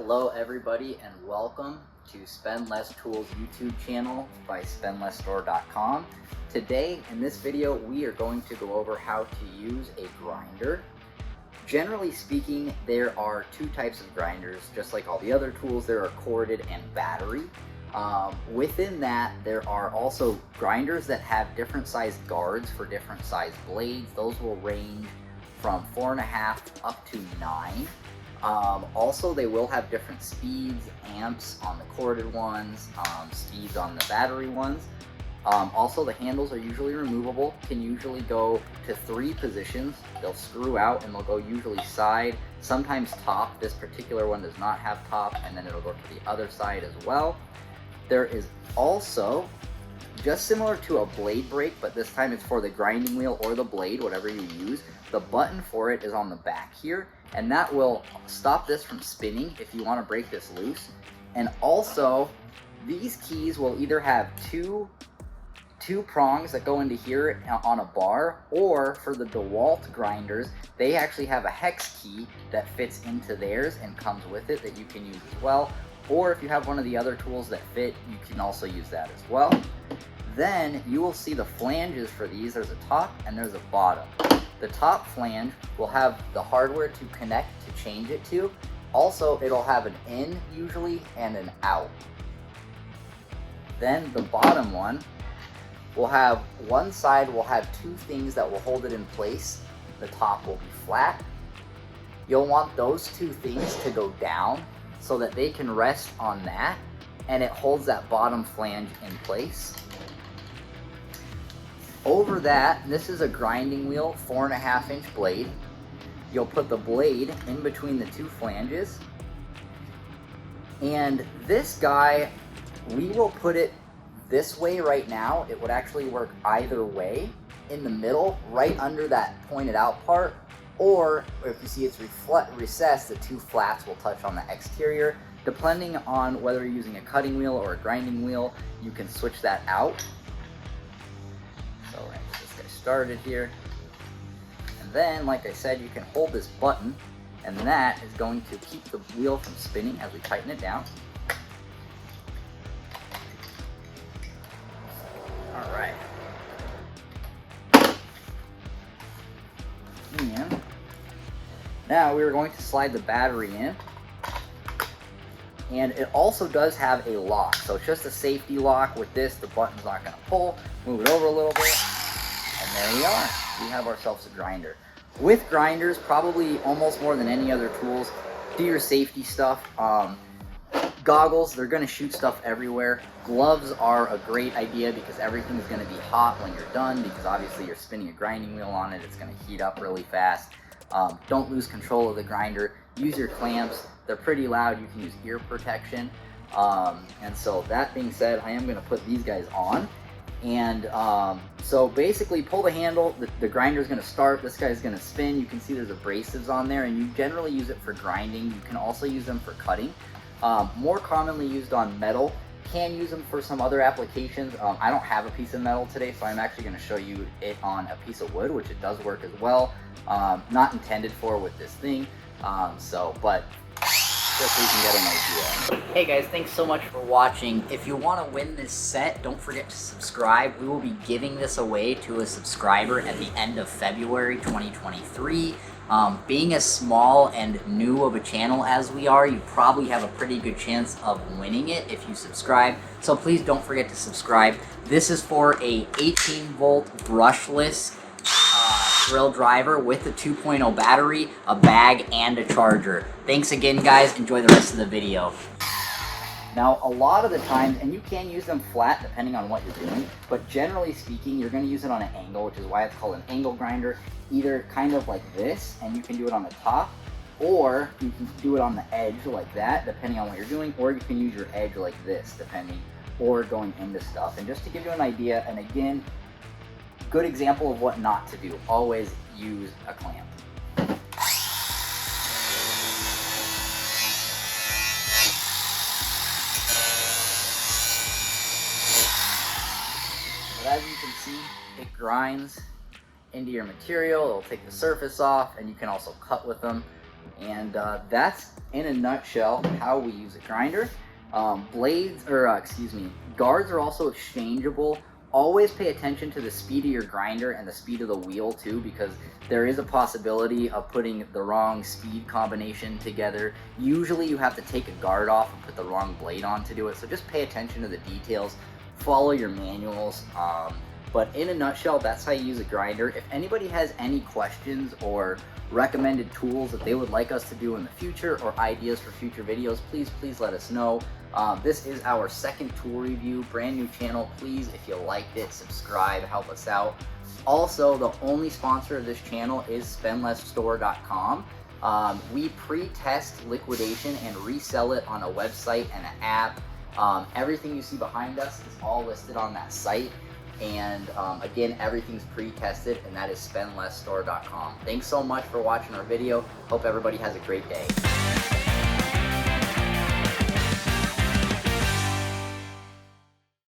Hello everybody and welcome to Spend Less Tools YouTube channel by spendlessstore.com. Today in this video we are going to go over how to use a grinder. Generally speaking, there are two types of grinders. Just like all the other tools, there are corded and battery. Within that, there are also grinders that have different size guards for different size blades. Those will range from 4.5 up to 9. Also, they will have different speeds, amps on the corded ones, speeds on the battery ones. Also, the handles are usually removable, can usually go to 3 positions. They'll screw out and they'll go usually side, sometimes top. This particular one does not have top, and then it'll go to the other side as well. There is also, just similar to a blade brake, but this time it's for the grinding wheel or the blade, whatever you use. The button for it is on the back here, and that will stop this from spinning if you want to break this loose. And also, these keys will either have two prongs that go into here on a bar, or for the Dewalt grinders, they actually have a hex key that fits into theirs and comes with it that you can use as well. Or if you have one of the other tools that fit, you can also use that as well. Then you will see the flanges for these. There's a top and there's a bottom. The top flange will have the hardware to connect to change it to. Also, it'll have an in usually and an out. Then the bottom one will have, one side will have 2 things that will hold it in place. The top will be flat. You'll want those 2 things to go down so that they can rest on that, and it holds that bottom flange in place. Over that, this is a grinding wheel, 4.5-inch blade. You'll put the blade in between the 2 flanges. And this guy, we will put it this way right now. It would actually work either way. In the middle, right under that pointed out part, or if you see it's recessed, the 2 flats will touch on the exterior. Depending on whether you're using a cutting wheel or a grinding wheel, you can switch that out. So we're gonna get this guy started here. And then, like I said, you can hold this button, and that is going to keep the wheel from spinning as we tighten it down. All right. And now we're going to slide the battery in. And it also does have a lock. So it's just a safety lock. With this, the button's not going to pull. Move it over a little bit. And there we are. We have ourselves a grinder. With grinders, probably almost more than any other tools, do your safety stuff. Goggles, they're going to shoot stuff everywhere. Gloves are a great idea because everything's going to be hot when you're done, because obviously you're spinning a grinding wheel on it. It's going to heat up really fast. Don't lose control of the grinder. Use your clamps. They're pretty loud. You can use ear protection. And so that being said, I am going to put these guys on. And so basically pull the handle. The grinder is going to start. This guy's going to spin. You can see there's abrasives on there, and you generally use it for grinding. You can also use them for cutting. More commonly used on metal. Can use them for some other applications. I don't have a piece of metal today, so I'm actually going to show you it on a piece of wood, which it does work as well. Not intended for with this thing, but just so you can get an idea. Hey guys, thanks so much for watching. If you want to win this set, don't forget to subscribe. We will be giving this away to a subscriber at the end of February 2023. Being as small and new of a channel as we are, you probably have a pretty good chance of winning it if you subscribe. So please don't forget to subscribe. This is for a 18-volt brushless drill driver with a 2.0 battery, a bag, and a charger. Thanks again, guys. Enjoy the rest of the video. Now, a lot of the times, and you can use them flat depending on what you're doing, but generally speaking, you're going to use it on an angle, which is why it's called an angle grinder. Either kind of like this, and you can do it on the top, or you can do it on the edge like that, depending on what you're doing, or you can use your edge like this, depending, or going into stuff. And just to give you an idea, and again, good example of what not to do, always use a clamp. But as you can see, it grinds into your material. It'll take the surface off, and you can also cut with them. And that's in a nutshell how we use a grinder. Guards are also exchangeable. Always pay attention to the speed of your grinder and the speed of the wheel too, because there is a possibility of putting the wrong speed combination together. Usually you have to take a guard off and put the wrong blade on to do it, so just pay attention to the details, follow your manuals. But in a nutshell, that's how you use a grinder. If anybody has any questions or recommended tools that they would like us to do in the future, or ideas for future videos, please let us know. This is our second tool review, brand new channel. Please, if you liked it, subscribe, help us out. Also, the only sponsor of this channel is spendlessstore.com. We pre-test liquidation and resell it on a website and an app. Everything you see behind us is all listed on that site. And again, everything's pre-tested, and that is spendlessstore.com. Thanks so much for watching our video. Hope everybody has a great day.